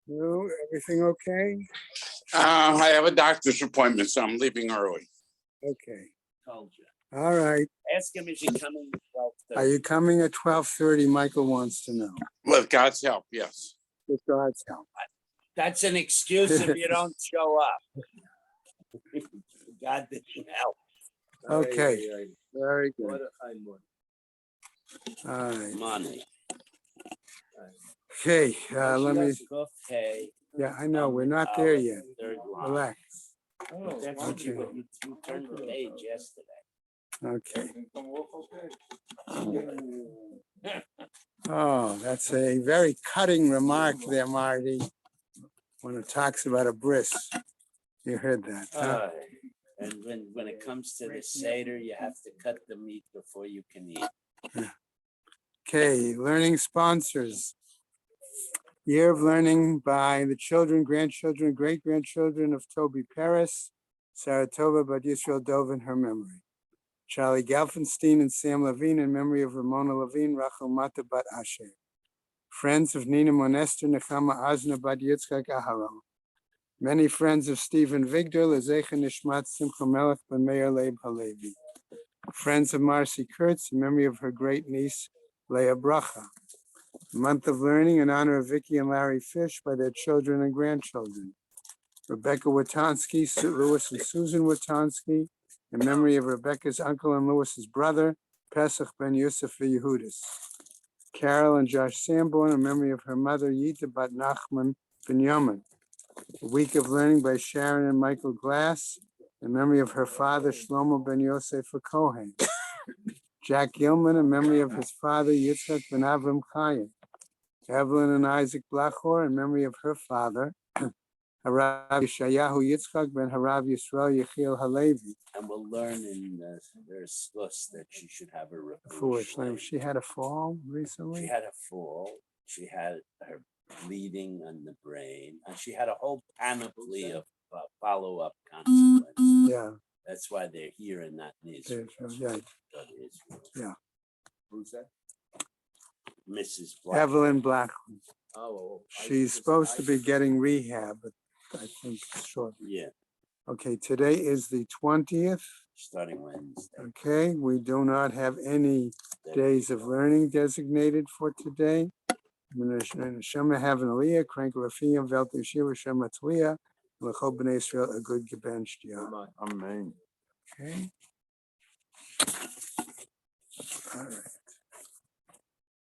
No, everything okay? I have a doctor's appointment, so I'm leaving early. Okay. Told you. All right. Ask him if he's coming at 12:30. Are you coming at 12:30? Michael wants to know. With God's help, yes. With God's help. That's an excuse if you don't show up. God didn't help. Okay. Very good. What a high money. All right. Money. Okay. Let me. Okay. Yeah, I know. We're not there yet. Third line. Relax. That's what you turned the page yesterday. Okay. Oh, that's a very cutting remark there, Marty. When it talks about a bris. You heard that, huh? And when it comes to the Seder, you have to cut the meat before you can eat. Okay, learning sponsors. Year of learning by the children, grandchildren, great-grandchildren of Toby Paris, Saratova Bat Yisrael Dov in her memory. Charlie Gelfenstein and Sam Levine in memory of Ramona Levine, Rachel Mata Bat Asher. Friends of Nina Monester, Nechama Azna Bat Yitzchak Aharon. Many friends of Stephen Vigdor, Lezecha Nishmat Simcha Melech Ben Meir Leib Halevi. Friends of Marcy Kurtz in memory of her great niece, Leah Bracha. Month of learning in honor of Vicky and Larry Fish by their children and grandchildren. Rebecca Watansky, Louis and Susan Watansky, in memory of Rebecca's uncle and Louis's brother, Pesach Ben Yosef Yehudis. Carol and Josh Sanborn, in memory of her mother, Yita Bat Nachman Ben Yaman. A week of learning by Sharon and Michael Glass, in memory of her father, Shlomo Ben Yosef Kohen. Jack Gilman, in memory of his father, Yitzchak Ben Avram Chaim. Evelyn and Isaac Blachor, in memory of her father, Harav Yeshayahu Yitzchak Ben Harav Yisrael Yechiel Halevi. And we'll learn in their slush that she should have a Foolish. She had a fall recently. She had a fall. She had her bleeding on the brain, and she had a whole panoply of follow-up consequences. Yeah. That's why they're here and not in Israel. Yeah. Who's that? Mrs. Black. Evelyn Black. Oh, she's supposed to be getting rehab, but I think shortly. Yeah. Okay, today is the 20th. Starting Wednesday. Okay, we do not have any days of learning designated for today. Shema Heaven Aliyah, Crank Rafiyah, Veltu Shiva, Shema Tzliah, Lechol B'nai Israel, a good gebench. Amen. Okay. All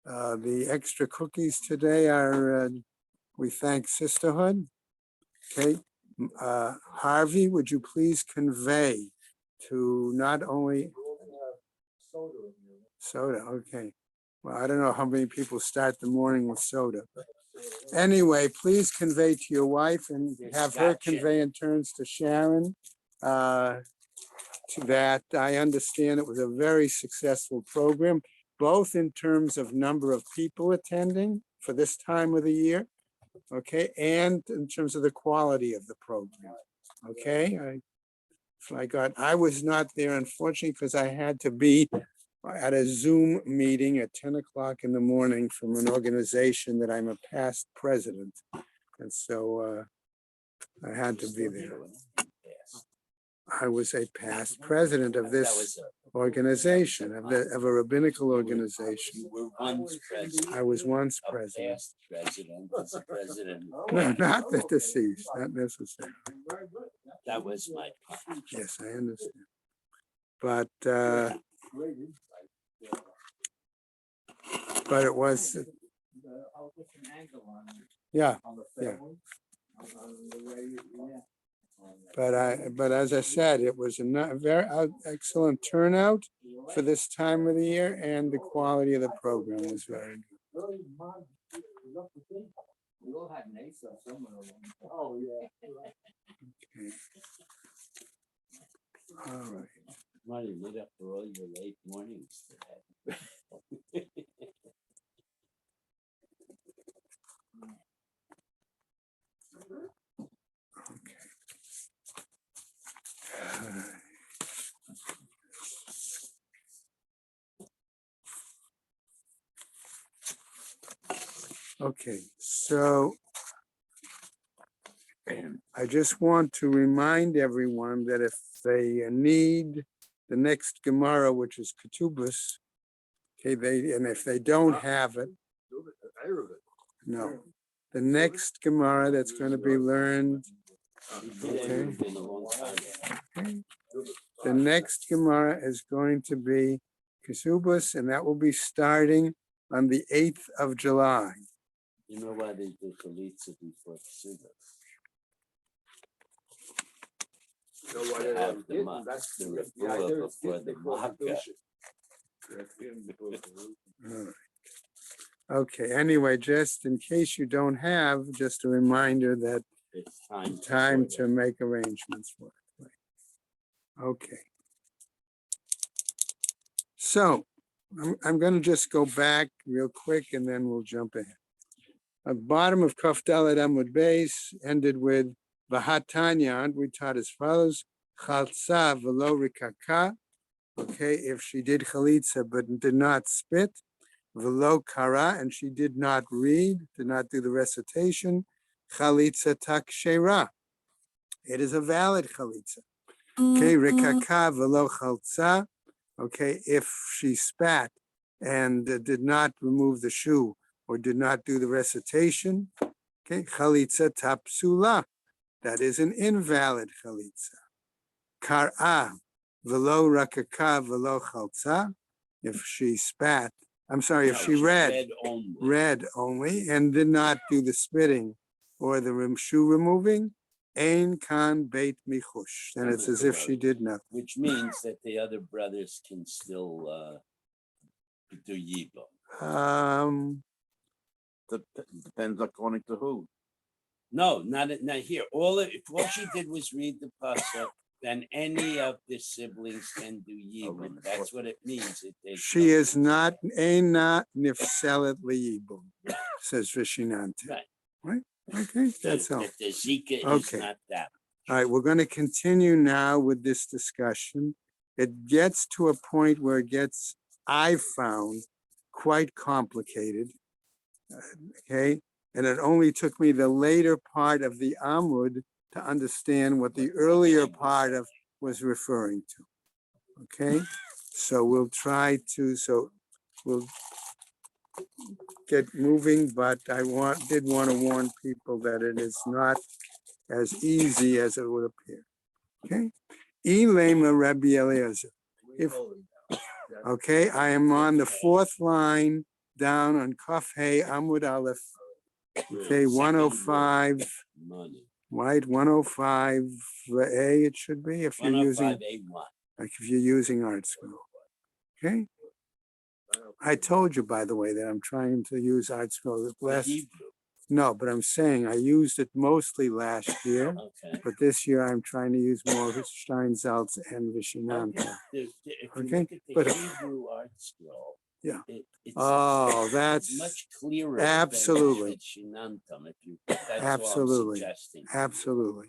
right. The extra cookies today are, we thank Sisterhood. Okay. Harvey, would you please convey to not only soda? Okay. Well, I don't know how many people start the morning with soda. Anyway, please convey to your wife and have her convey in turns to Sharon that I understand it was a very successful program, both in terms of number of people attending for this time of the year, okay, and in terms of the quality of the program, okay? I was not there, unfortunately, because I had to be at a Zoom meeting at 10 o'clock in the morning from an organization that I'm a past president, and so I had to be there. I was a past president of this organization, of a rabbinical organization. You were once president. I was once president. Past president is a president. No, not the deceased, not necessarily. That was my point. Yes, I understand. But it was, yeah. But as I said, it was a very excellent turnout for this time of the year, and the quality of the program was very good. Okay. All right. Money made up for all your late mornings today. Okay, so I just want to remind everyone that if they need the next Gemara, which is Ketubos, okay, and if they don't have it, no. The next Gemara that's going to be learned, okay, the next Gemara is going to be Ketubos, and that will be starting on the 8th of July. You know why they do chalitza before Kesubos? They have the refuah before the makkah. All right. Okay, anyway, just in case you don't have, just a reminder that It's time to make arrangements for it. Okay. So I'm going to just go back real quick and then we'll jump ahead. At the bottom of Kaf Dalet Amud Beis ended with Vahatanya, and we taught as follows: Chalsa v'lo rikaka. Okay, if she did chalitza but did not spit, v'lo kara, and she did not read, did not do the recitation, chalitza tak sheira. It is a valid chalitza. Okay, rikaka v'lo chalsa. Okay, if she spat and did not remove the shoe or did not do the recitation, okay, chalitza tapsula. That is an invalid chalitza. Kar'a v'lo rakaka v'lo chalza. If she spat, I'm sorry, if she read only and did not do the spitting or the shoe removing, ein kan beit michush. Then it's as if she did nothing. Which means that the other brothers can still do yibum. Depends according to who. No, not here. If all she did was read the pasuk, then any of the siblings can do yibum. That's what it means. She is not eina nifselet liyibum, says Vishinanta. Right? Okay, that's all. The Zika is not that. All right, we're going to continue now with this discussion. It gets to a point where it gets, I found, quite complicated. Okay, and it only took me the later part of the Amud to understand what the earlier part of was referring to. Okay, so we'll try to, we'll get moving, but I did want to warn people that it is not as easy as it would appear. Okay, Elema Rabbi Eliezer. Okay, I am on the fourth line down on Kaf Hey Amud Aleph. Okay, 105. Right, 105A it should be if you're using, like if you're using Art Scroll. Okay. I told you, by the way, that I'm trying to use Art Scroll last. No, but I'm saying I used it mostly last year, but this year I'm trying to use more Steinsaltz and Vishinanta. Okay, but Hebrew Art Scroll. Yeah. It's that's much clearer. Absolutely. Absolutely. Absolutely.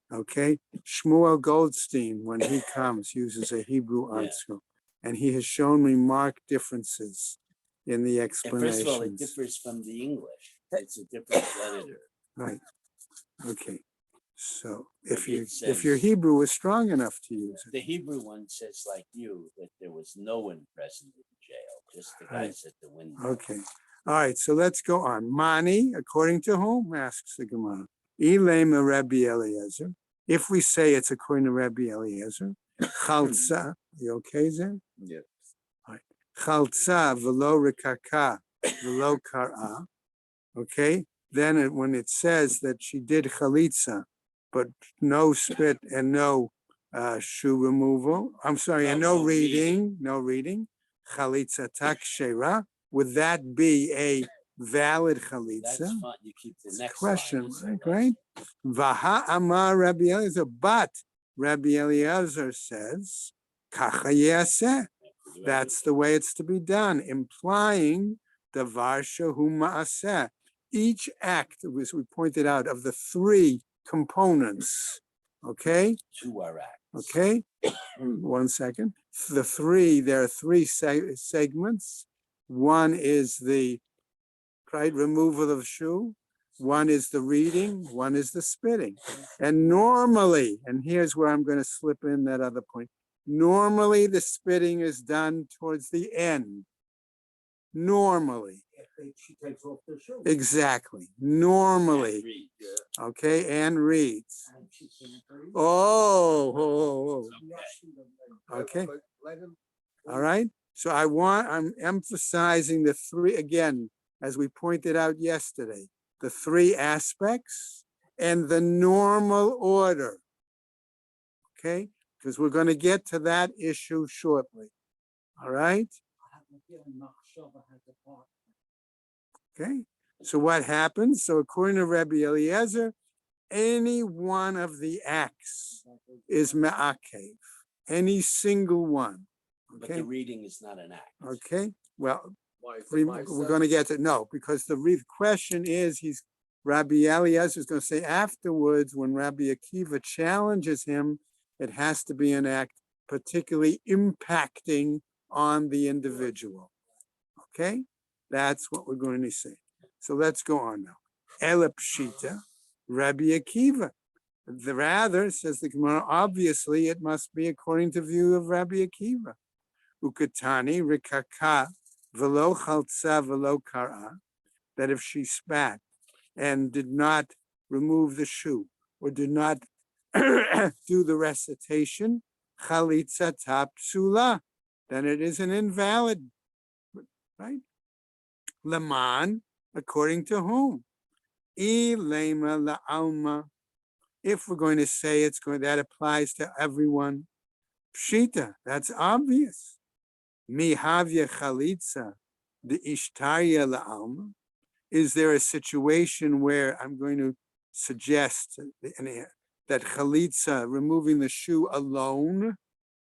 Okay. Shmuel Goldstein, when he comes, uses a Hebrew Art Scroll, and he has shown me marked differences in the explanations. First of all, it differs from the English. It's a different editor. Right. Okay. So if your Hebrew is strong enough to use it. The Hebrew one says, like you, that there was no one present in jail, just the guys at the window. Okay. All right. So let's go on. Mani, according to whom? Asks the Gemara. Ilema Rabbi Eliezer. If we say it's according to Rabbi Eliezer, Chalza. You okay, Zen? Yes. All right. Chalza v'lo rikaka v'lo kara. Okay. Then when it says that she did chalitza, but no spit and no shoe removal, I'm sorry, and no reading, chalitza tak shera, would that be a valid chalitza? That's fine. You keep the next question, line. right? Vaha amar Rabbi Eliezer, but Rabbi Eliezer says, kacha yaseh. That's the way it's to be done, implying davar shehu ma'aseh. Each act, as we pointed out, of the three components, okay? Two are acts. Okay, 1 second. There are three segments. One is the removal of shoe. One is the reading, one is the spitting. And normally, and here's where I'm going to slip in that other point. Normally, the spitting is done towards the end. Normally. She takes off the shoe. Exactly. Normally. And read. Okay, and reads. And she can't read. Oh. Okay. Okay. All right. So I'm emphasizing the three, again, as we pointed out yesterday, the three aspects and the normal order. Okay, because we're going to get to that issue shortly. All right. I have a feeling Machshava has a part. Okay. So what happens? So according to Rabbi Eliezer, any one of the acts is me'akev. Any single one. But Okay. the reading is not an act. Okay. Well, we're going to get to no, because the question is, Rabbi Eliezer is going to say afterwards, when Rabbi Akiva challenges him, it has to be an act particularly impacting on the individual. Okay, that's what we're going to say. So let's go on now. Elepshita, Rabbi Akiva. Rather, says the Gemara, obviously it must be according to view of Rabbi Akiva. Ukatani rikaka velo chaltza velo kara, that if she spat and did not remove the shoe or did not do the recitation, chalitza tapsula, then it is an invalid, right? Laman, according to whom? Ilema la'alma. If we're going to say that applies to everyone. Pshita, that's obvious. Mihavya chalitza, the ishtarya la'alma. Is there a situation where I'm going to suggest that chalitza, removing the shoe alone,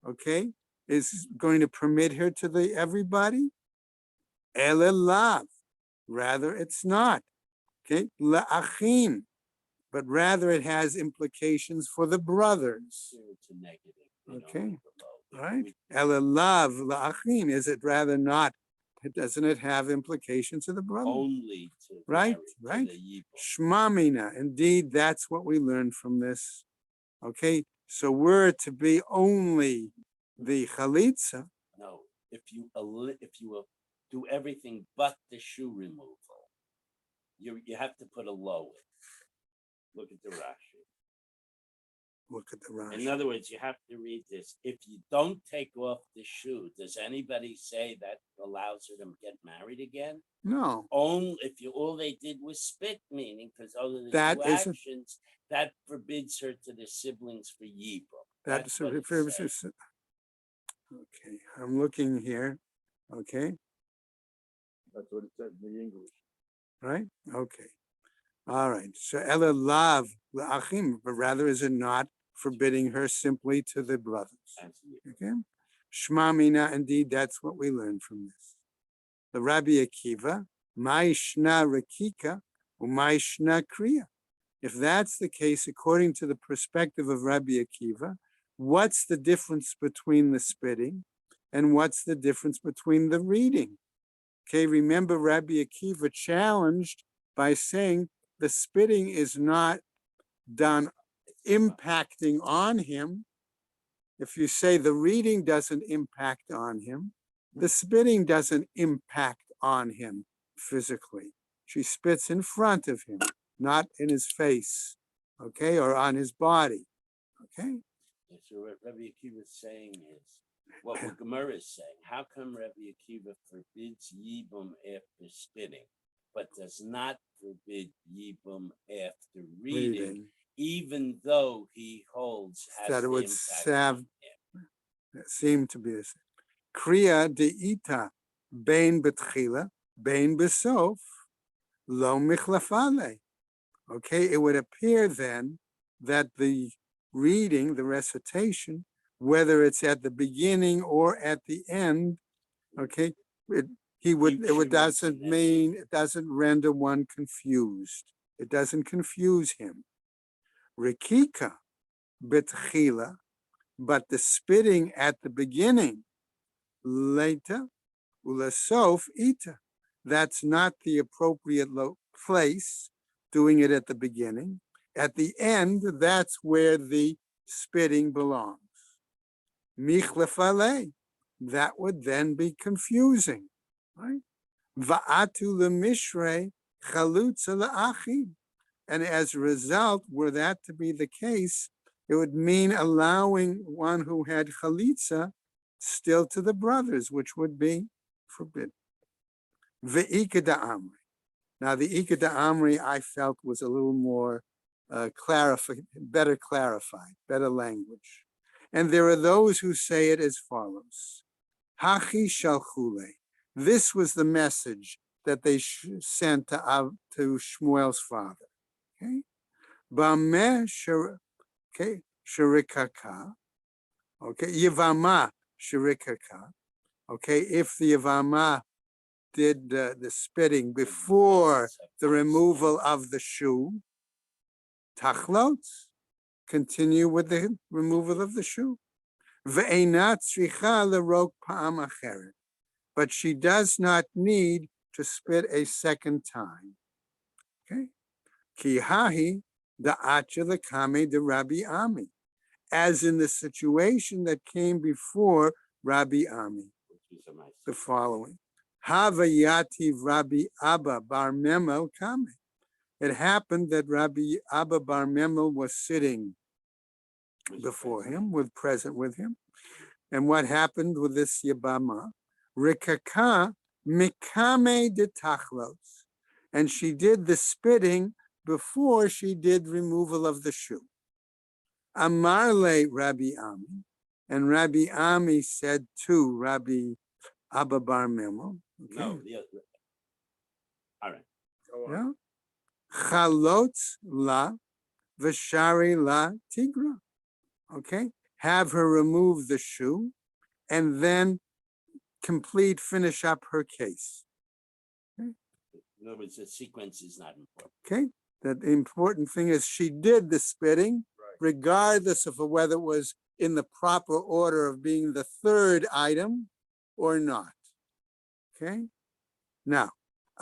okay, is going to permit her to everybody? Elelav, rather it's not. Okay, la'achim, but rather it has implications for the brothers. It's a negative. Okay, right? Elelav la'achim, is it rather not? Doesn't it have implications to the brothers? Only to Right, marry, right. to the yibum. Shmamina, indeed, that's what we learned from this. Okay, so we're to be only the chalitza. No, if you will do everything but the shoe removal, you have to put a low in. Look at the Rashi. Look at the Rashi. In other words, you have to read this. If you don't take off the shoe, does anybody say that allows her to get married again? No, Only if all they did was spit, meaning because other than That two isn't- actions, that forbids her to the siblings for yibum. that's what it says. okay. I'm looking here. Okay, That's what it said in the English. right? Okay, all right. So ela lav la'achim, but rather is it not forbidding her simply to the brothers? Absolutely. Okay, Shmamina, indeed, that's what we learned from this. The Rabbi Akiva, Ma'ishna Rakika, Ma'ishna Kriya. If that's the case, according to the perspective of Rabbi Akiva, what's the difference between the spitting and what's the difference between the reading? Okay, remember Rabbi Akiva challenged by saying the spitting is not done impacting on him. If you say the reading doesn't impact on him, the spitting doesn't impact on him physically. She spits in front of him, not in his face, okay, or on his body, okay? So what Rabbi Akiva is saying is, what Gemara is saying, how come Rabbi Akiva forbids yibum after spitting, but does not forbid yibum after reading, even though he holds has That it the would impact have- on him? It seemed to be the same. Kriya de'ita, bein betchila, bein besof, lo michlafale. Okay, it would appear then that the reading, the recitation, whether it's at the beginning or at the end, okay, it doesn't render one confused. It doesn't confuse him. Rikika betchila, but the spitting at the beginning, later, ulasof ita, that's not the appropriate place doing it at the beginning. At the end, that's where the spitting belongs. Michlefale, that would then be confusing, right? Va'atu lemishrei chalutza le'achim. And as a result, were that to be the case, it would mean allowing one who had chalitza still to the brothers, which would be forbidden. Ve'ika da'amri. Now, the Ika da'amri I felt was a little more better clarified, better language. And there are those who say it as follows. Hachi shalchule. This was the message that they sent to Shmuel's father. Okay? Bameh shirikaka. Okay, Yavama shirikaka. Okay, if the Yavama did the spitting before the removal of the shoe, tachlot, continue with the removal of the shoe. Ve'einat tzricha lerok pa'am acheret. But she does not need to spit a second time. Okay? Ki hahi da'acha lekame de Rabbi Ami. As in the situation that came before Rabbi Ami. The following. Havayati Rabbi Abba bar Memel kame. It happened that Rabbi Abba bar Memel was sitting before him, present with him. And what happened with this Yabama? Rikaka mikame de tachlos. And she did the spitting before she did removal of the shoe. Amarle Rabbi Ami. And Rabbi Ami said to Rabbi Abba bar Memel. Okay. No, all right. Yeah. Chalotz la v'shari la tigra. Okay. Have her remove the shoe and then finish up her case. Okay. In other words, the sequence is not important. Okay. The important thing is she did the spitting, regardless of whether it was in the proper order of being the third item or not. Okay. Now,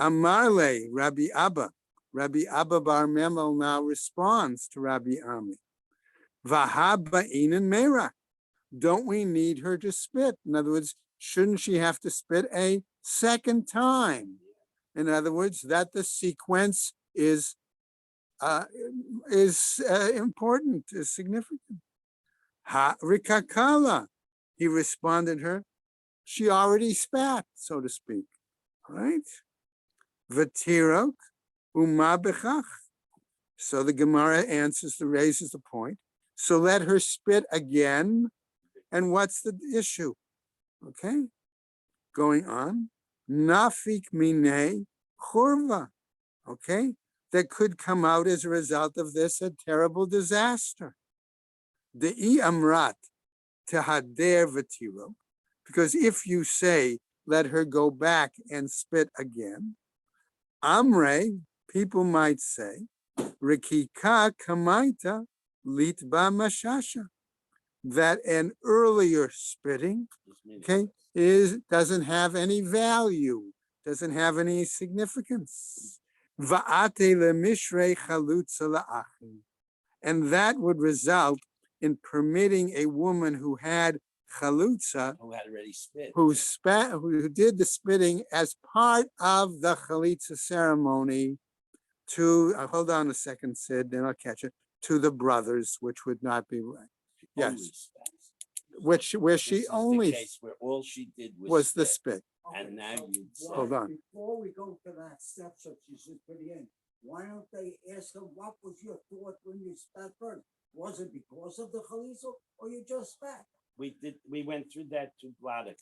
Amarle, Rabbi Abba bar Memel now responds to Rabbi Ami. Vahaba inan merak. Don't we need her to spit? In other words, shouldn't she have to spit a second time? In other words, that the sequence is important, is significant. Ha rikakala, he responded her. She already spat, so to speak. Right? V'tirok uma bechach. So the Gemara raises the point. So let her spit again. And what's the issue? Okay. Going on. Nafik mine churva. Okay. That could come out as a result of this, a terrible disaster. De'i amrat tehader v'tirok. Because if you say, let her go back and spit again, Amre, people might say, Rikika kamaita litba mashasha, that an earlier spitting, okay, doesn't have any value, doesn't have any significance. Va'ate lemishrei chalutza la'achim. And that would result in permitting a woman who had chalutza, Who had already spit. who did the spitting as part of the chalitza ceremony to, hold on a second, Sid, then I'll catch it, to the brothers, which would not be right. Yes, Only spit. where This she is the only case where all she did was the spit. And now you'd say, Hold on. Before we go to that step, so you should put it in, why don't they ask her, what was your thought when you spat first? Was it because of the chalitza or you just spat? we went through that 2 blot ago.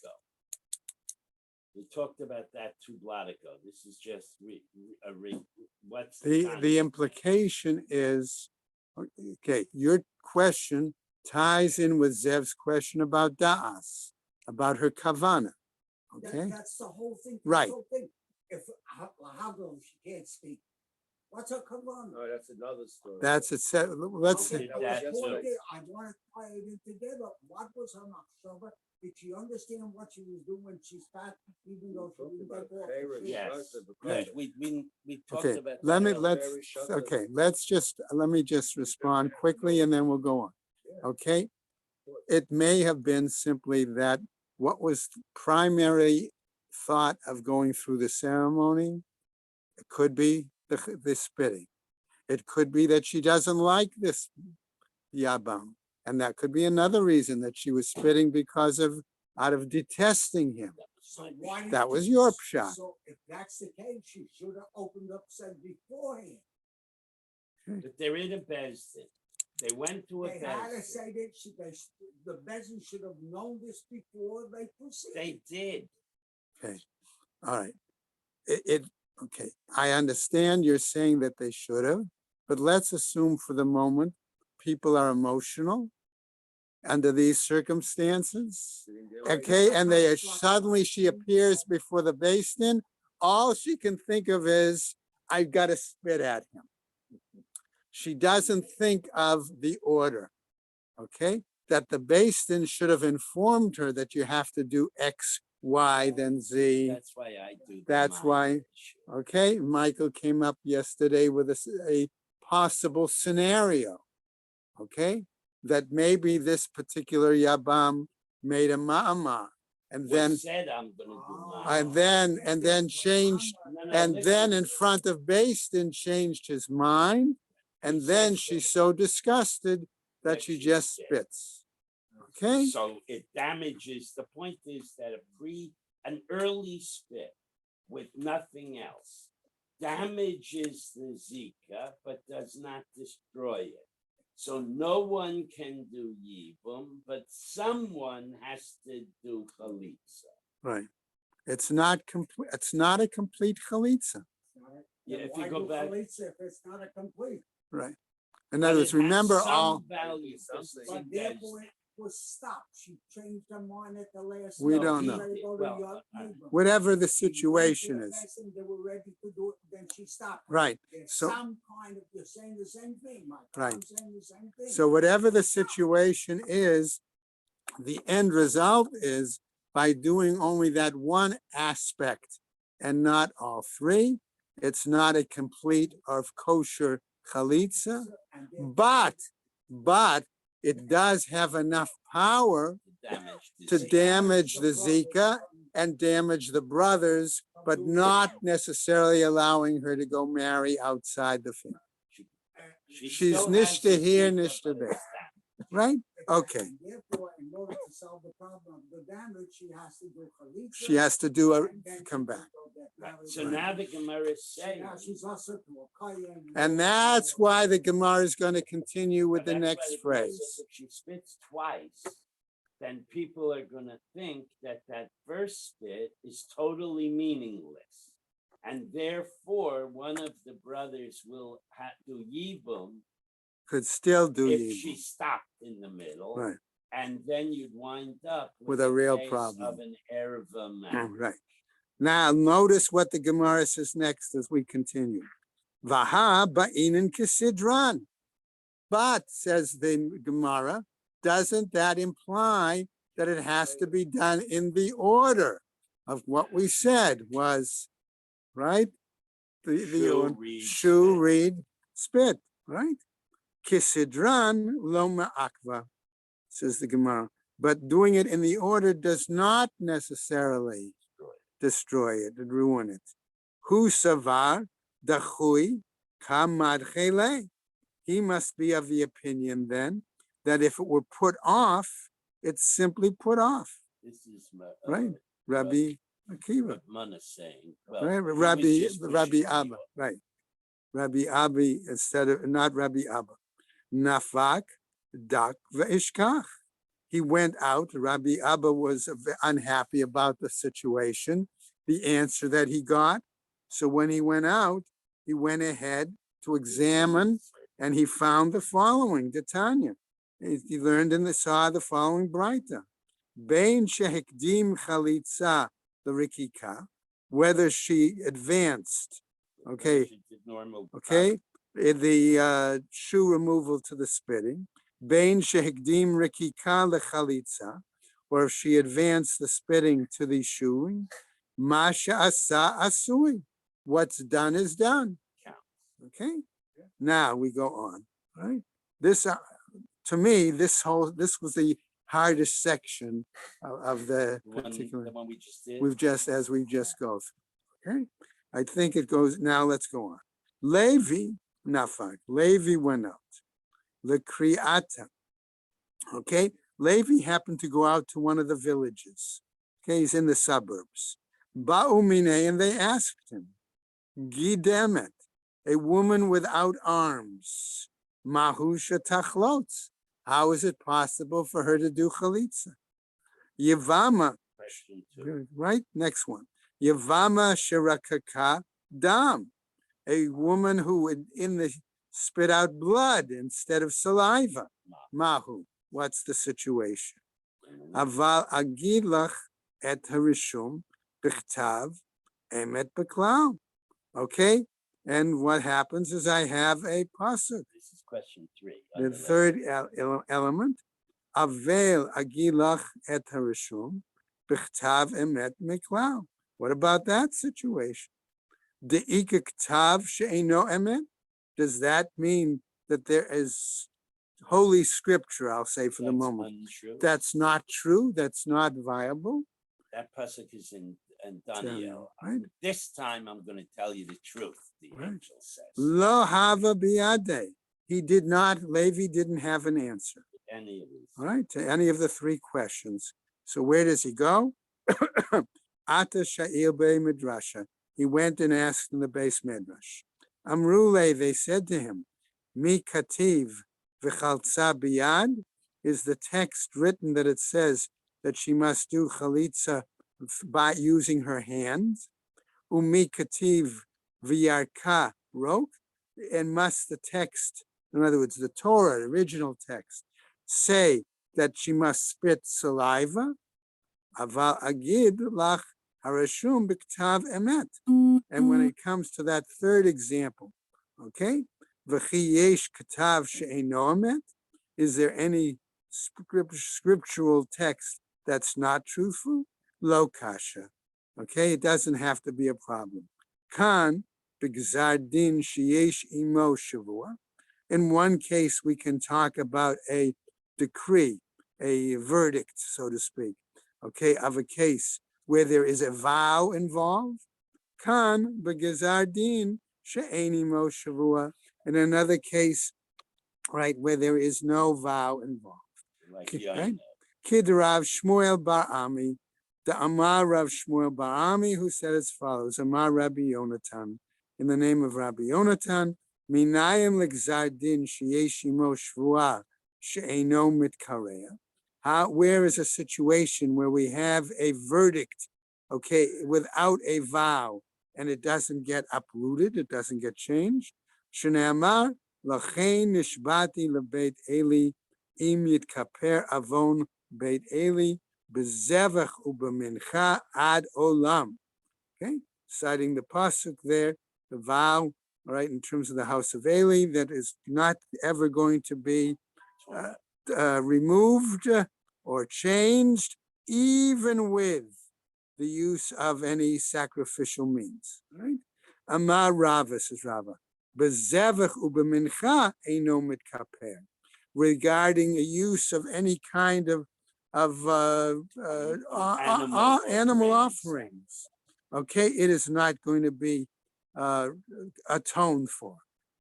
We talked about that 2 blot ago. This is just what's The implication is, okay, your question ties in with Zev's question about da'as, about her kavana. Okay, That's the whole thing. Right. The whole thing. If how come she can't speak? What's her kavanah? No, that's another story. That's it. Let's, Okay, Did that but too. I want to tie it in together. What was her machshava? Did she understand what she was doing when she started, even though she didn't take off? her shoes? Yes. Okay. Good. We talked okay, about let that me, earlier. let me just respond quickly and then we'll go on. Okay? It may have been simply that what was primary thought of going through the ceremony, it could be the spitting. It could be that she doesn't like this Yabam. And that could be another reason that she was spitting out of detesting him. So why? That was your shot. So if that's the case, she should have opened up said beforehand. But they're in a Bezdin. They went to a They had to Bezdin. say that the Bezin should have known this before they proceeded. They did. Okay, all right. Okay, I understand you're saying that they should have, but let's assume for the moment people are emotional under these circumstances. Okay, and suddenly she appears before the Beis Din. All she can think of is, I've got to spit at him. She doesn't think of the order, okay? That the Beis Din should have informed her that you have to do X, Y, then Z. That's why I do. That's why, issue. okay? Michael came up yesterday with a possible scenario, okay? That maybe this particular Yabam made a ma'amah and then said I'm gonna do and then changed, and then in front of Beis Din changed his mind, and then she's so disgusted that she just spits. Okay? So it damages. The point is that an early spit with nothing else damages the Zika, but does not destroy it. So no one can do Yibum, but someone has to do Chalitza. Right. It's not complete. It's not a complete chalitza. Yeah, if Why you go do back, chalitza if it's not a complete? Right. In other words, remember all. value. But therefore it was stopped. She changed her mind at the last. We minute. don't She know. ready to go to Well, Yibum. Whatever the She went to situation the is. Beis Din, they were ready to do it, then she stopped. Right. There's So some kind of, you're saying the same thing, Mike. Right. I'm saying the same thing. so whatever the situation is, the end result is by doing only that one aspect and not all three, it's not a complete of kosher chalitza, And then- but it does have enough power to damage the Zika and damage the brothers, but not necessarily allowing her to go marry outside the family. She's nishta here, nishta there. Right? Okay. And therefore, in order to solve the problem of the damage, she has to do chalitza. She has to do a and then come she back. can go get married. So now the Gemara is saying. Now she's also to a kohen. And that's why the Gemara is going to continue with the That's why next the Gemara phrase. says If she spits twice, then people are going to think that that first spit is totally meaningless. And therefore, one of the brothers will do Yibum Could still do if Yibum. she stopped in the middle. Right. And then you'd wind up With a real case problem. of an erva Oh, marriage. right. Now notice what the Gemara says next as we continue. Vaha ba'inin kisidran. But, says the Gemara, doesn't that imply that it has to be done in the order of what we said was, right? Shoe, read, shoe, spit. read, spit, right? Kisidran lo ma'akva, says the Gemara. But doing it in the order does not necessarily destroy it and ruin it. Hu savar dachui kamad chele. He must be of the opinion then that if it were put off, it's simply put off. This is Right. Rabbi Akiva. what Mana saying. Well, Right. he was Rabbi just Rabbi pushing Abba. you. Right. Rabbi Abi instead of not Rabbi Abba. Nafak dak ve'ishkach. He went out. Rabbi Abba was unhappy about the situation, the answer that he got. So when he went out, he went ahead to examine, and he found the following, the Tanya. He learned saw the following Braita. Bein shehikdim chalitza the rikika, whether she advanced Okay, She did normal. okay. The shoe removal to the spitting. Bain shehigdim rikika lechalitza, or if she advanced the spitting to the shoeing. Masha asa asui. What's done is done. Counts. Okay. Now we go on. Right. This, to me, this was the hardest section of the particular. The one we just did. As we just go through. Okay. I think it goes. Now let's go on. Levi nafak. Levi went out. Lekriata. Okay. Levi happened to go out to one of the villages. Okay, he's in the suburbs. Ba'umine, and they asked him, Gidemet, a woman without arms. Mahusha tachlotz. How is it possible for her to do chalitza? Yevama, Question 2. right? Next one. Yevama shirakaka dam. A woman who in the spit out blood instead of saliva. Mahu. What's the situation? Aval agilach et harishum bichtav emet beklav. Okay, and what happens is I have a pasuk. This is question 3. The third element, avel agilach et harishum bichtav emet beklav. What about that situation? De'ika ktav she'eno emet. Does that mean that there is holy scripture, I'll say for the moment, untrue. that's not true, that's not viable? That pasuk is in Daniel. Right. This time I'm going to tell you the truth, the Right. angel says. Lo hava biade. He did not, Levi didn't have an answer. Any of these. All right, to any of the 3 questions. So where does he go? Ata sha'il be midrasha. He went and asked in the base midrash. Amrule, they said to him, Mi kativ v'chaltza biyad. Is the text written that it says that she must do chalitza by using her hands? Umi kativ v'yarka rok. And must the text, in other words, the Torah, the original text, say that she must spit saliva? Aval agid lach harashum b'ktav emet. And when it comes to that third example, okay, v'chi yesh katav she'eino emet, is there any scriptural text that's not truthful? Lo kasha. Okay, it doesn't have to be a problem. Kan b'gzar din sheyesh imo shavua. In one case, we can talk about a decree, a verdict, so to speak, okay, of a case where there is a vow involved. Kan b'gzar din she'ein imo shavua. In another case, right, where there is no vow involved. Like Right? Kid Rav Shmuel Bar Ami, the Amar Rav Shmuel Bar Ami, who said as follows: Amar Rabbi Yonatan, in the name of Rabbi Yonatan, Minayim L'Gzar Din Sheyesh Imo Shvua She'eino Mitkareya. Where is a situation where we have a verdict, okay, without a vow, and it doesn't get uprooted, it doesn't get changed? Shneamar Lachein Nishbati LeBeit Eli Im Yitkaper Avon Beit Eli Bezevach Ubemincha Ad Olam. Okay, citing the pasuk there, the vow, all right, in terms of the house of Eli, that is not ever going to be removed or changed, even with the use of any sacrificial means. Right? Amar Rava, says Rava, Bezevach Ubemincha Eino Mitkaper. Regarding a use of any kind of animal offerings, okay, it is not going to be atoned for.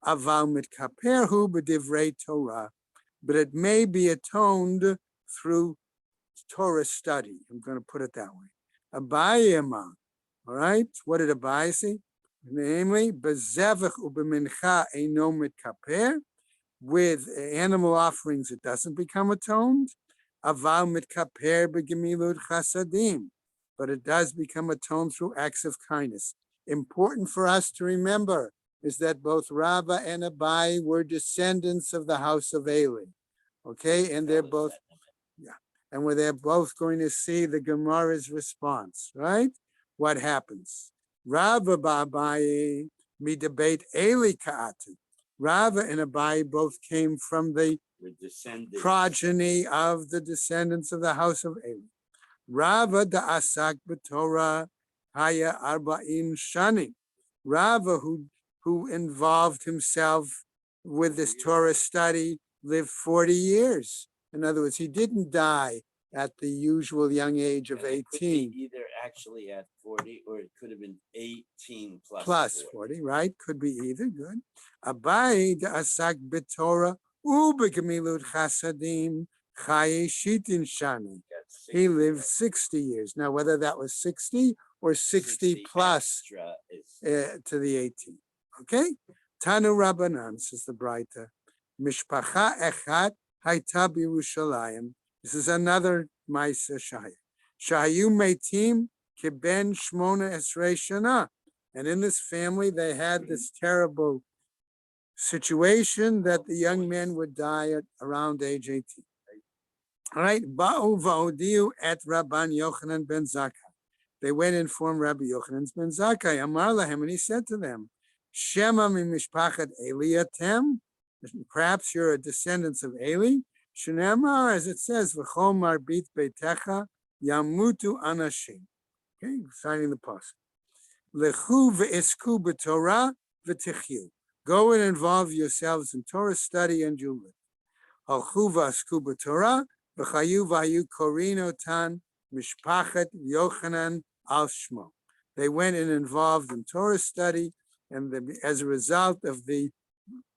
Aval mitkaperhu b'divrei Torah, but it may be atoned through Torah study. I'm going to put it that way. Abaye amar, all right. What did Abaye say? Namely, bezevach ubemincha eino mitkaper. With animal offerings, it doesn't become atoned. Aval mitkaper b'gemilud chasadim, but it does become atoned through acts of kindness. Important for us to remember is that both Rava and Abaye were descendants of the house of Eli. Okay, and they're both, and where they're both going to see the Gemara's response, right? What happens? Rava Abaye mi debate Eli Ka'atu. Rava and Abai both came from the We're descendants. progeny of the descendants of the house of Eli. Rava da Asak b'Torah Haya Arba'in Shani. Rava, who involved himself with this Torah study, lived 40 years. In other words, he didn't die at the usual young age of And it could be 18 either actually at 40 or it could have been 18 plus 40, right? Could be either. Good. Abai da Asak b'Torah u'b'gemilut chasadim chaye shitin shani. He lived 60 years. Now, whether that was 60 or 60 plus extra is to the 18. Okay? Tanu Rabbanan, says the Braita. Mishpacha echat hayta b'Yerushalayim. This is another Maisa Shaya. Shahayu meitim kiben shmona esrei shana. And in this family, they had this terrible situation that the young men would die at around age 18. All right, Ba'u va'odiu et Rabban Yochanan ben Zakkai. They went and informed Rabbi Yochanan ben Zakkai. Amar lahem, and he said to them, Shema mi mishpachat Eli atem. Perhaps you're a descendants of Eli. Shneimar, as it says, v'chol marbit beitecha yamutu anashim. Okay, signing the pasuk. Lechu ve'isku b'Torah v'tichyu. Go and involve yourselves in Torah study and you'll live. Halchu v'asku b'Torah v'chayu v'hayu korino tan mishpachet Yochanan al shmo. They went and involved in Torah study, and as a result of the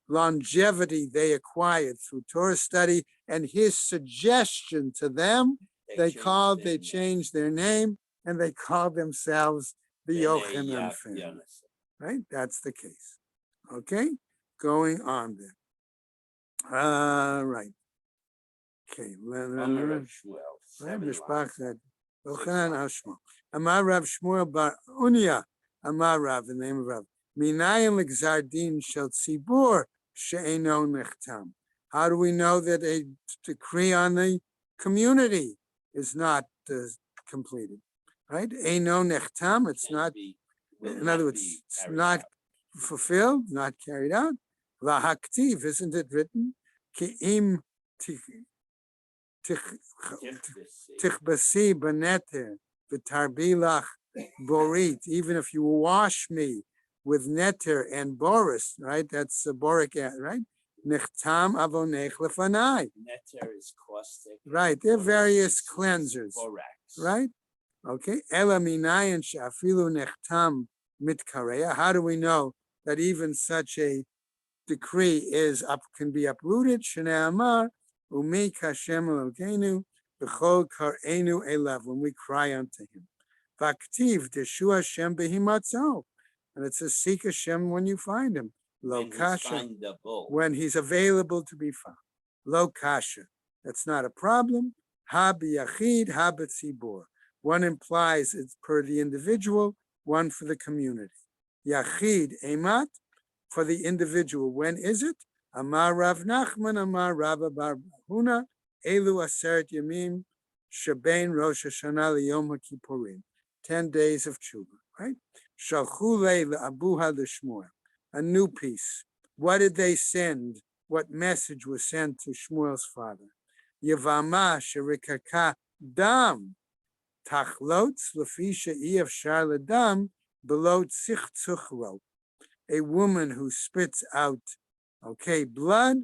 longevity they acquired through Torah study and his suggestion to them, they changed their name, and they called themselves the Yochanan family. Right? That's the case. Okay? Going on then. Right. Okay. Yochanan al Shmo. Amar Rav Shmuel bar Unya. Amar Rav, the name of Rav. Minayin l'gzar din shel tzibur she'eino nechtam. How do we know that a decree on the community is not completed? Right? Eino nechtam, it's not, in other words, it's not fulfilled, not carried out. Lahaktiv, isn't it written? Ki'im tichbasi beneter v'tarbilach borit. Even if you wash me with neter and boris, right? That's a boric acid, right? Nechtam avonech lefanai. Neter is caustic. Right, there are various cleansers. Borax. Right? Okay. Ela minayin she'afilu nechtam mitkareya. How do we know that even such a decree can be uprooted? Shnei amar umi kashem elokenu b'chol kar'enu elav, when we cry unto him. Vaktiv deshu Hashem behimatzo, and it says seek Hashem when you find him. Lo kasha, when he's available to be found. Lo kasha, that's not a problem. Ha b'yachid, ha b'tzibur. One implies it's per the individual, one for the community. Yachid emat, for the individual. When is it? Amar Rav Nachman, Amar Rabba bar Huna, Elu aseret yamim, shebein Rosh Hashanah liyom HaKippurim. 10 days of tshuva, right? Shalchu le'abuha l'Shmuel, a new piece. What did they send? What message was sent to Shmuel's father? Yevama sherikaka dam, tachlotz lefisha iyavshar ledam below tzichzuchro. A woman who spits out, blood.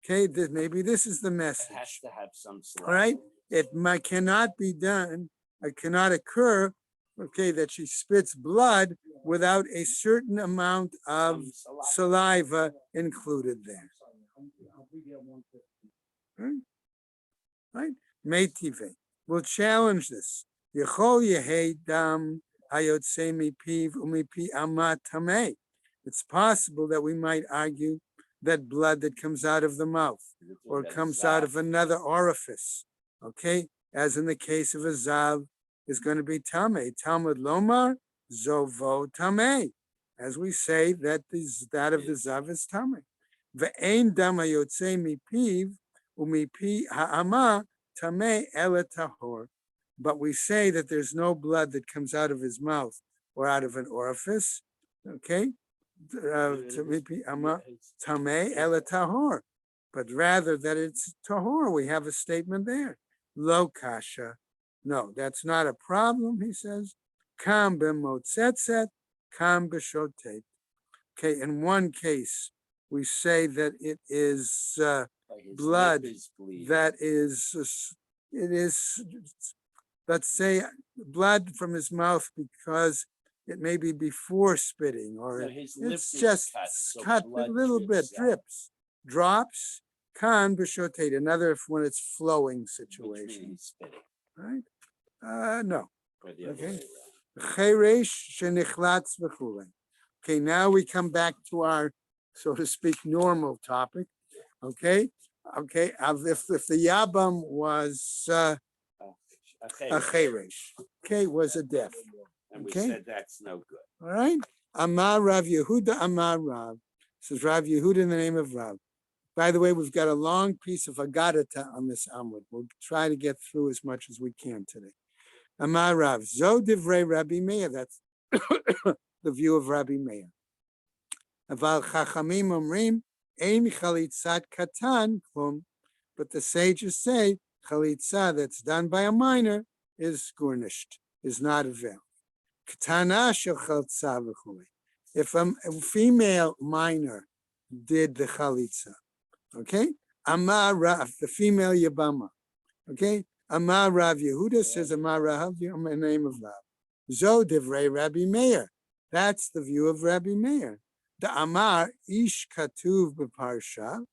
Maybe this is the message. It has to have some saliva. All right, cannot be done. It cannot occur. That she spits blood without a certain amount of saliva included there. Right? Meitive. We'll challenge this. Yechol yehei dam hayotzei mipiv umipi amat tamei. It's possible that we might argue that blood that comes out of the mouth or comes out of another orifice, as in the case of a zav, is going to be tamei. Talmud lomar zovo tamei, as we say that of the zav is tamei. Ve'ein dam hayotzei mipiv umipi ha'ama tamei ele tahor. But we say that there's no blood that comes out of his mouth or out of an orifice, tamei ela tahor, but rather that it's tahor. We have a statement there. Lo kasha. No, that's not a problem, he says. Kam b'motzetzet, kam b'shotet. Okay, in one case, we say that it is blood that is, it is, let's say, blood from his mouth because it may be before spitting, or it's just cut a little bit, drips, drops, kan b'shotet, another when it's flowing situation, right? No. Okay. Cheresh shenichlatz v'chulei. Okay, now we come back to our, so to speak, normal topic. Okay, if the yabam was a cheresh, okay, was a deaf. And we Okay. said that's no good. All right. Amar Rav Yehuda Amar Rav. This is Rav Yehuda in the name of Rav. By the way, we've got a long piece of Agadata on this Amud. We'll try to get through as much as we can today. Amar Rav, Zo divrei Rabbi Meir. That's the view of Rabbi Meir. Aval Chachamim Omrim Ein Chalitzat Katan Klum. But the sages say Chalitza that's done by a minor is gurnished, is not a veil. Katana shel Chalitza v'chulei. If a female minor did the Chalitza, okay? Amar Rav, the female Yabama, okay? Amar Rav Yehuda says Amar Rav in the name of Rav. Zo divrei Rabbi Meir. That's the view of Rabbi Meir. The Amar ish katuv b'parsha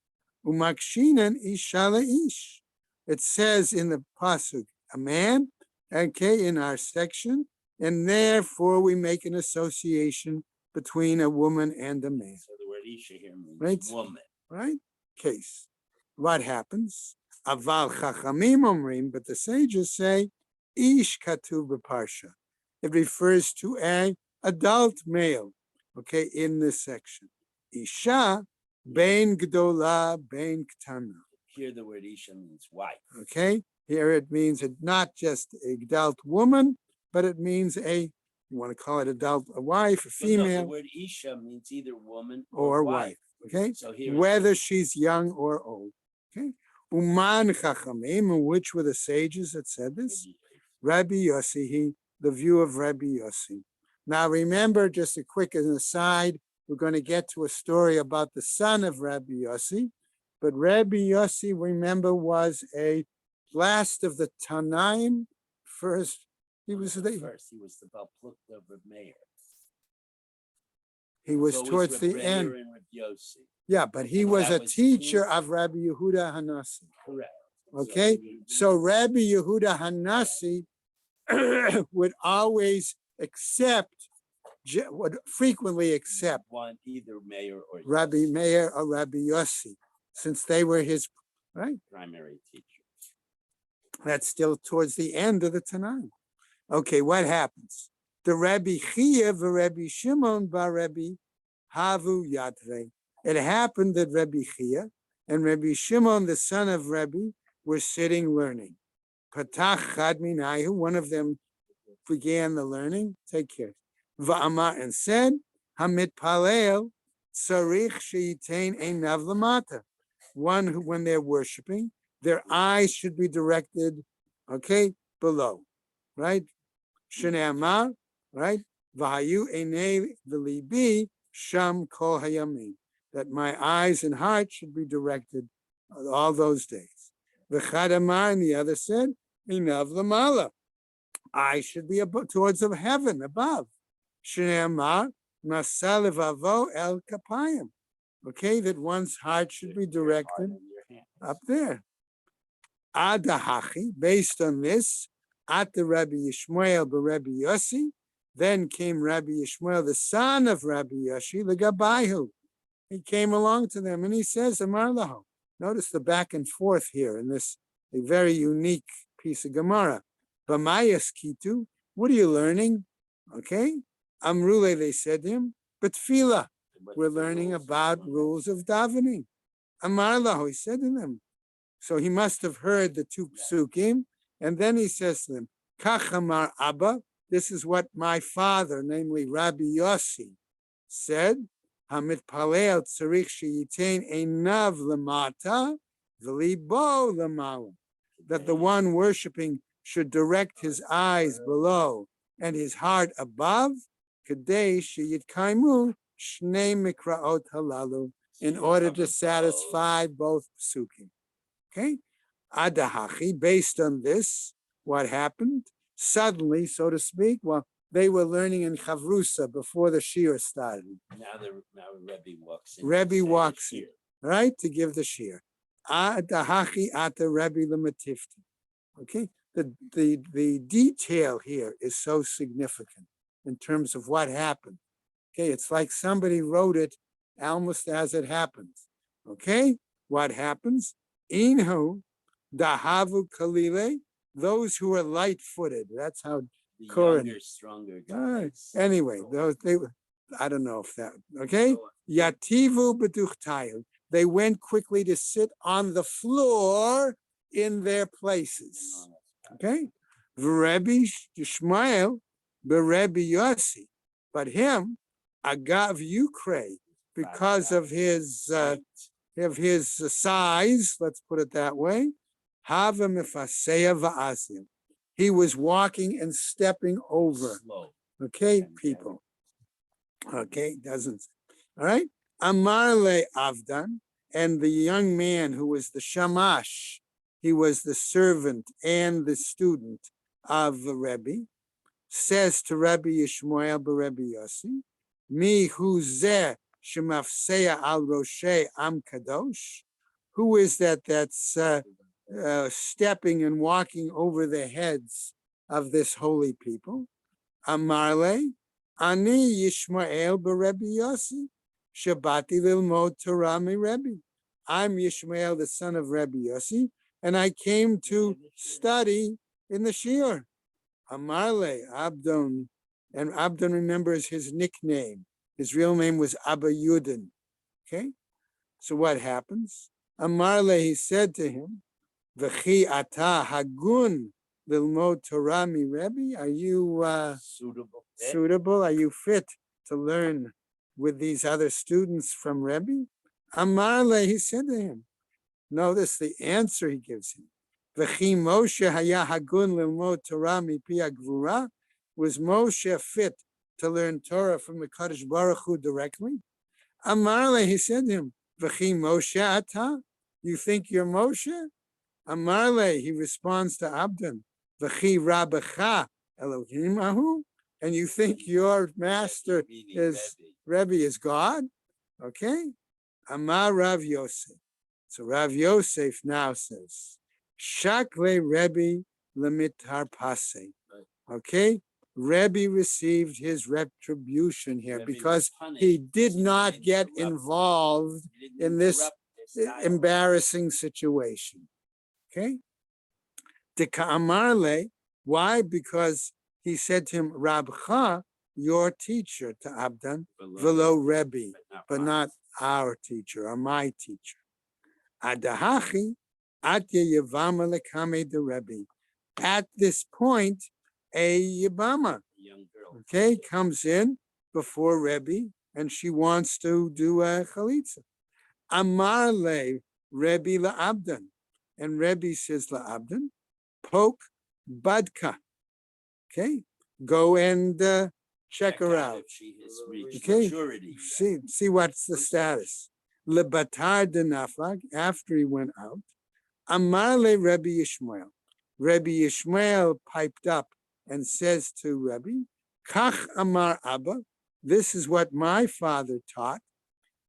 umakshinan isha leish. It says in the pasuk a man, okay, in our section, and therefore we make an association between a woman and a man. So the word isha here means Right. woman. Right? Case. What happens? Aval chachamim omrim, but the sages say, ish katuv b'parsha. It refers to an adult male, okay, in this section. Isha, bein gdola, bein ktana. Here the word isha means wife. Okay? Here it means not just a adult woman, but it means you want to call it adult, a wife, a But no, the female, word isha means either woman or wife. Okay? So here Whether she's young or old. Okay? Uman chachamim, which were the sages that said this? Rabbi Yossi, the view of Rabbi Yossi. Now remember, just a quick aside, we're going to get to a story about the son of Rabbi Yossi. But Rabbi Yossi, remember, was a last of the Tanaim. First, he was the Baal Plukta of Meir. He was So it towards Reb the Meir end. and Reb Yossi. Yeah, but he And was that a was teacher two- of Rabbi Yehuda Hanassi. Correct. Okay, so Rabbi Yehuda Hanassi would always would frequently accept one either Meir or Rabbi Yossi, Meir or Rabbi Yossi, since they were his, right? primary teachers. That's still towards the end of the Tanakh. Okay, what happens? The Rabbi Chia the Rabbi Shimon bar Rabbi Havu Yatre. It happened that Rabbi Chia and Rabbi Shimon, the son of Rabbi, were sitting learning. Patach Chad Minayu, one of them began the learning. Take care. Va'amar, and said, Hamit Palel Tzarich Sheyitain Einav Lamata. One who, when they're worshiping, their eyes should be directed, okay, below, right? Shnei Amar, right? V'hayu einei v'libi sham kol hayamin. That my eyes and heart should be directed all those days. V'chad Amar, and the other said, Einav Lamala. I should be towards the heaven above. Shnei Amar, Nasa levavo el kapayim. Okay, that one's heart should be directed up there. Adahachi, based on this, at the Rabbi Yishmael but Rabbi Yossi, then came Rabbi Yishmael, the son of Rabbi Yossi, the Gabayhu. He came along to them and he says, Amar lahu. Notice the back and forth here in this a very unique piece of Gemara. B'mayas kitu, what are you learning? Okay, Amrule, they said to him, but tefillah. We're learning about rules of davening. Amar lahu, he said to them. So he must have heard the two psukim, and then he says to them, Kach amar Abba, this is what my father, namely Rabbi Yossi, said. Hamitpalel tzarich sheyitain einav lemata v'libo lemala. That the one worshiping should direct his eyes below and his heart above, kadei sheyitkaimu shnei mikraot halalu, in order to satisfy both psukim. Okay? Adahachi, based on this, what happened? Suddenly, so to speak, well, they were learning in Chavrusa before the Shir started. Now Rebbe walks in. Rebbe walks in, right, to give the Shir. Adahachi ata Rebbe lematifti. Okay? The detail here is so significant in terms of what happened. Okay, it's like somebody wrote it almost as it happens. Okay, what happens? Inhu dahavu kalile, those who are light-footed. That's how The Koran. younger, stronger Ah, guys. anyway, those they were. I don't know if that. Okay, yativu beduchtayu. They went quickly to sit on the floor in their places. Okay, Rebbe Yishmael, Rebbe Yossi, but him, Agav Ukre, because of his size, let's put it that way, Hava Mifaseya Va'asim. He was walking and stepping over. Slow. Okay, people. Okay, doesn't. All right. Amarle Avdan, and the young man who was the Shamash, he was the servant and the student of the Rebbe, says to Rebbe Yishmael Rebbe Yossi, Mi huzeh shemafseya al roshe am kadosh. Who is that that's stepping and walking over the heads of this holy people? Amarle, Ani Yishmael Rebbe Yossi, Shabati lilmod Torah mi Rebbe. I'm Yishmael, the son of Rebbe Yossi, and I came to study in the Shiur. Amarle, Abdon, and Abdon remembers his nickname. His real name was Abba Yudin. Okay, so what happens? Amarle, he said to him, V'chi ata hagun lilmod Torah mi Rebbe. Are you suitable? Are you fit to learn with these other students from Rebbe? Amarle, he said to him. Notice the answer he gives him. V'chi Moshe haya hagun lilmod Torah mipi hagvura. Was Moshe fit to learn Torah from the Kadosh Baruch Hu directly? Amarle, he said to him, V'chi Moshe ata. You think you're Moshe? Amarle, he responds to Abdan, V'chi Rabbecha Elohim ahu. And you think your master is Rebbe is God? Okay. Amar Rav Yosef. So Rav Yosef now says, Shakle Rebbe lemitar pase. Okay, Rebbe received his retribution here because he did not get involved in this embarrassing situation. Okay, Deka Amarle, why? Because he said to him, Rabcha, your teacher, to Abdan, velo Rebbe, but not our teacher or my teacher. Adahachi, atya yavama lekame de Rebbe. At this point, a Yabama, okay, comes in before Rebbe, and she wants to do a chalitza. Amar le Rebbe la'abdan, and Rebbe says la'abdan, poke badka, okay, go and check her out. Okay, see what's the status. Lebatar de naflag, after he went out. Amar le Rebbe Yishmael. Rebbe Yishmael piped up and says to Rebbe, Kach Amar Abba, this is what my father taught.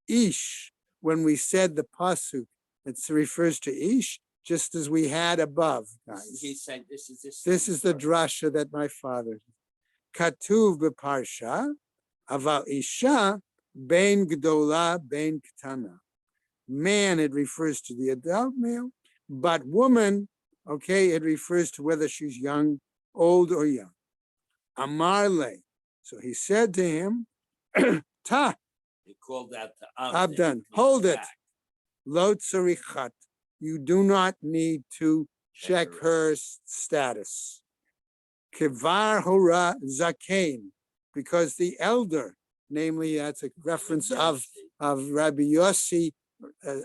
Ish, when we said the pasuk, it refers to Ish, just as we had above, guys. He said, this is the drasha that my father. Katuv beparsha, aval Isha, ben gdola, ben ktana. Man, it refers to the adult male, but woman, okay, it refers to whether she's young, old, or young. Amarle. So he said to him, Ta. He called out to Abdan, hold it. Lo tzarichat. You do not need to check her status. Kivar hora zakein, because the elder, namely that's a reference of Rabbi Yossi,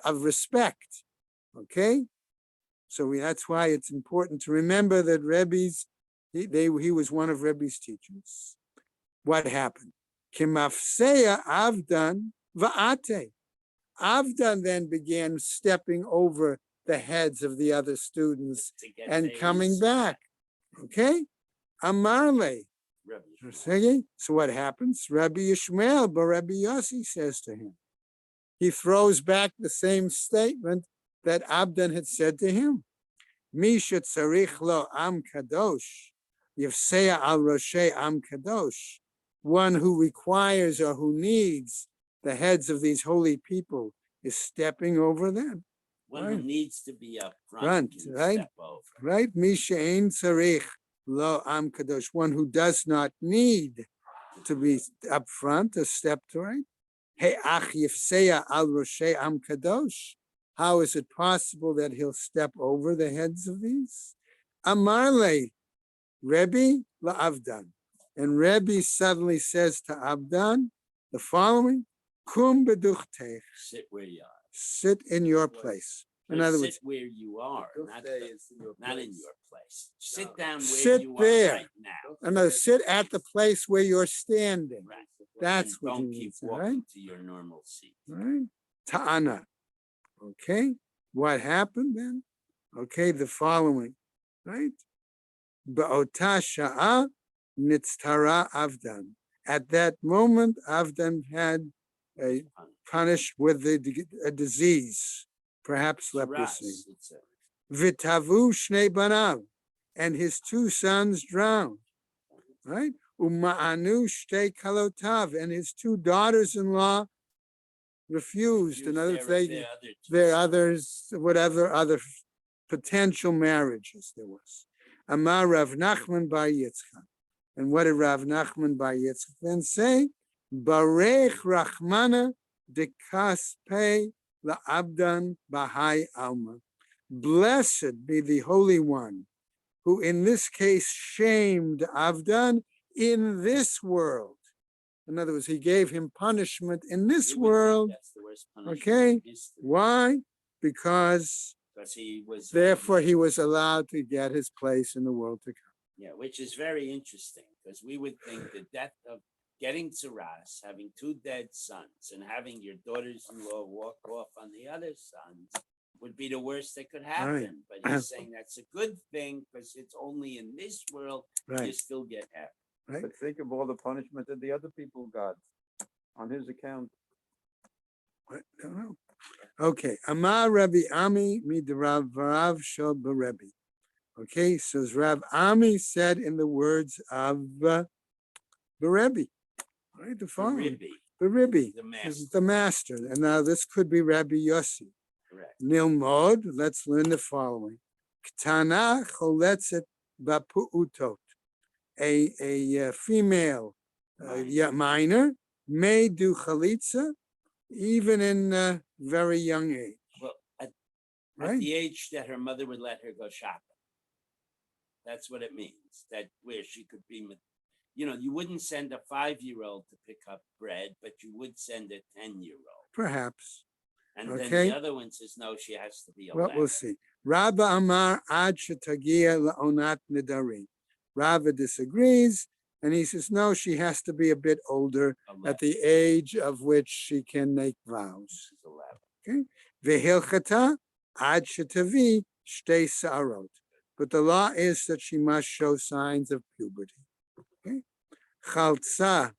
of respect. Okay, so that's why it's important to remember that he was one of Rebbe's teachers. What happened? Kimafseya Avdan va'ate. Avdan then began stepping over the heads of the other students to get and there coming inside. back. Okay, Amarle. Rabbi Shmuel. So what happens? Rabbi Yishmael, but Rabbi Yossi says to him, he throws back the same statement that Abdan had said to him. Misha tzarich lo am kadosh, yivseya al roshei am kadosh. One who requires or who needs the heads of these holy people is stepping over them. One Right. who needs to be up Front, front, can right? step over. Right? Misha ein tzarich lo am kadosh. One who does not need to be up front, a step to right. Hey, ach yifseya al roshei am kadosh. How is it possible that he'll step over the heads of these? Amarle, Rebbe la'avdan. And Rebbe suddenly says to Abdan the following, kum beduchtech, Sit where you are. sit in your place. In other Sit words, where you are, not in your place. Sit down where Sit you there. are right now. in other words, sit at the place where you're standing. Right. That's And what he don't keep means, walking right? to your normal seat. Right? Ta'ana. Okay, what happened then? Okay, the following, right? Ba'ota sha'a nitztara Avdan. At that moment, Avdan had punished with a disease, perhaps leprosy. It's a Vitavu shnei banav, and his two sons drowned, right? Uma'anu shtei kalotav, and his two daughters-in-law refused. In other words, there are others, whatever other potential marriages there was. Amar Rav Nachman bar Yitzchak. And what did Rav Nachman bar Yitzchak then say? Barech Rachmana de Kaspe la'abdan bahai alma. Blessed be the Holy One, who in this case shamed Avdan in this world. In other words, he gave him punishment in this world. That's the worst punishment Okay, in history. why? Because he was therefore he was allowed to get his place in the world to come. Yeah, which is very interesting because we would think the death of getting tsaras, having two dead sons, and having your daughters-in-law walk off on the other sons would be the worst that could happen. But he's saying that's a good thing because it's only in this world you Right, still get heaven. right. But think of all the punishment that the other people got on his account. What? I don't know. Okay, Amar Rabbi Ami midrav varav shel berebbe. Okay, so as Rav Ami said in the words of Berebbe, right? The following. Ribby, Berebbe the is master. the master, and now this could be Rabbi Yossi. Correct. Nilmod, let's learn the following. Ktana choletzet bapu'utot. A female minor may do chalitza even in a very young age. Well, at Right? the age that her mother would let her go shopping. That's what it means. That where she could be, you wouldn't send a 5-year-old to pick up bread, but you would send a 10-year-old. Perhaps. And then Okay. the other one says, no, she has to be 11. Well, we'll see. Rabba Amar ad shetagia laonat nidarim. Rabba disagrees, and he says, no, she has to be a bit older 11. at the age of which she can make vows. She's 11. Okay. Vehilchata ad shetavi shtei sarot. But the law is that she must show signs of puberty. Okay. Chaltza.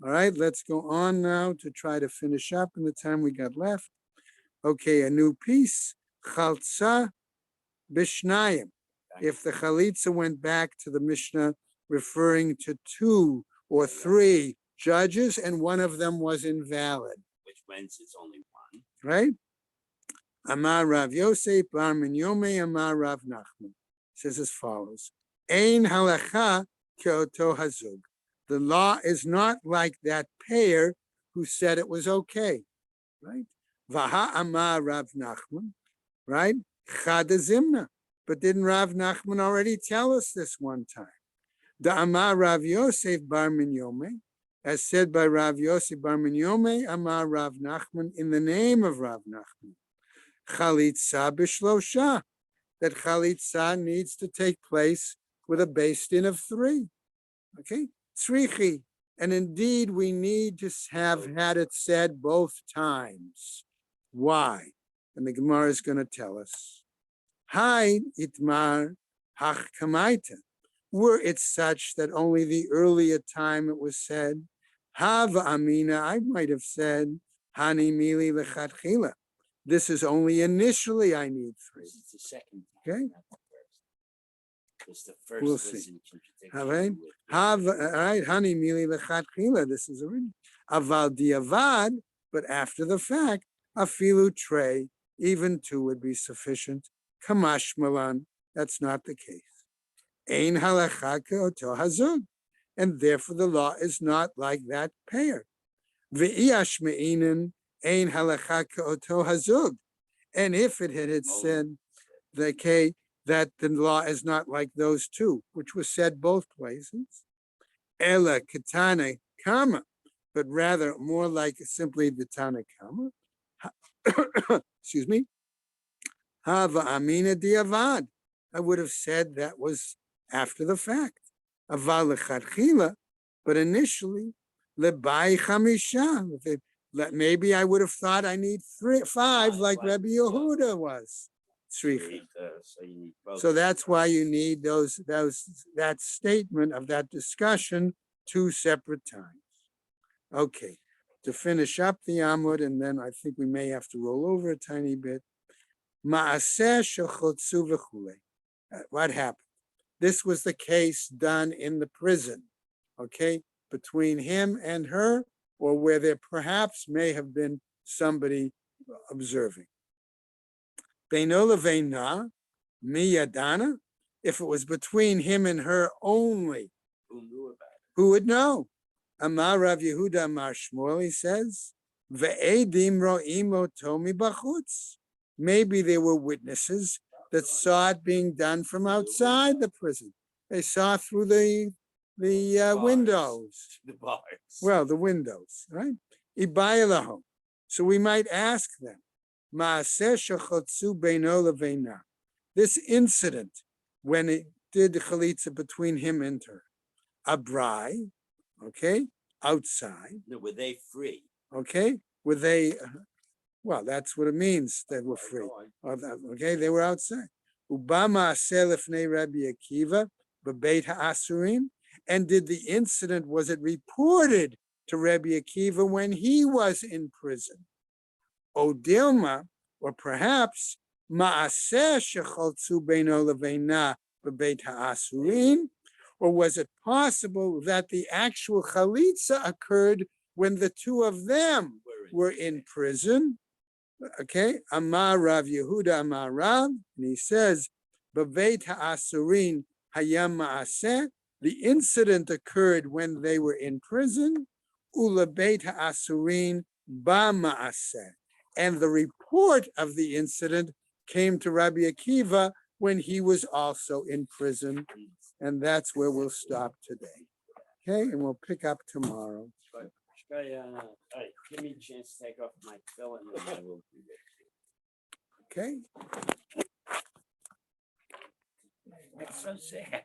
All right, let's go on now to try to finish up in the time we got left. Okay, a new piece. Chaltza bishnayim. If the chalitza went back to the Mishnah referring to 2 or 3 judges and one of them was invalid, Which means it's only one. right? Amar Rav Yosef bar Yomi Amar Rav Nachman says as follows: Ein halacha kyoto hazug. The law is not like that pair who said it was okay, right? Vaha Amar Rav Nachman, right? Chada zimna. But didn't Rav Nachman already tell us this one time? The Amar Rav Yosef bar Yomi, as said by Rav Yossi Bar Minyome Amar Rav Nachman, in the name of Rav Nachman, Chalitza b'shlosha, that chalitza needs to take place with a beis din of 3. Okay, tzrichi, and indeed we need to have had it said both times. Why? And the Gemara is going to tell us. Hai itmar hach kamaita. Were it such that only the earlier time it was said, Hava Amina, I might have said, Hani Mili Lechatchila. This is only initially I need 3. It's the second. Okay. Not the first. Because the first We'll was see. in contradiction All right. with- Have all right, Hani Mili Lechatchila. This is already Aval Diavad, but after the fact, Afilu Trey, even 2 would be sufficient. Kamash Malan, that's not the case. Ein halacha ke'oto hazug, and therefore the law is not like that pair. Ve'iyash me'inin ein halacha ke'oto hazug, and if it had said that the law is not like those 2, which was said both places, ela katana kama, but rather more like simply the Tana Kama. Excuse me. Hava amina diavad. I would have said that was after the fact. Aval lechatchila, but initially, lebai chamisha. Maybe I would have thought I need 5, like Rabbi Yehuda was. Tzricha. So you need both. So that's why you need that statement of that discussion 2 separate times. Okay, to finish up the Amud, and then I think we may have to roll over a tiny bit. Ma'aseh shechotzu v'chulei. What happened? This was the case done in the prison, okay, between him and her, or where there perhaps may have been somebody observing. Beino leveina miyadana. If it was between him and her only, Who knew about it? who would know? Amar Rav Yehuda Amar Shmuel, he says, ve'edim ro'imo tomi bachutz. Maybe there were witnesses that saw it being done from outside the prison. They saw through the windows. The bars. Well, the windows, right? Ibayalahom. So we might ask them, Ma'aseh shechotzu beino leveina. This incident, when it did the chalitza between him and her, abrai, okay, outside, No, were they free? okay, were they? Well, that's what it means that we're free. Okay, they were outside. Ubama selefnei Rabbi Akiva bebeit ha'asurim. And did the incident, was it reported to Rabbi Akiva when he was in prison? O Dilma, or perhaps ma'aseh shecholtzu beino leveina bebeit ha'asurim, or was it possible that the actual chalitza occurred when the 2 of them were in prison? Okay, Amar Rav Yehuda Amar Rav, and he says, bebeit ha'asurin hayam ma'aseh. The incident occurred when they were in prison, ulebeit ha'asurin ba ma'aseh. And the report of the incident came to Rabbi Akiva when he was also in prison. And that's where we'll stop today. Okay, and we'll pick up tomorrow. All right, give me a chance to take off my fill and then I will do it. Okay. It's so sad.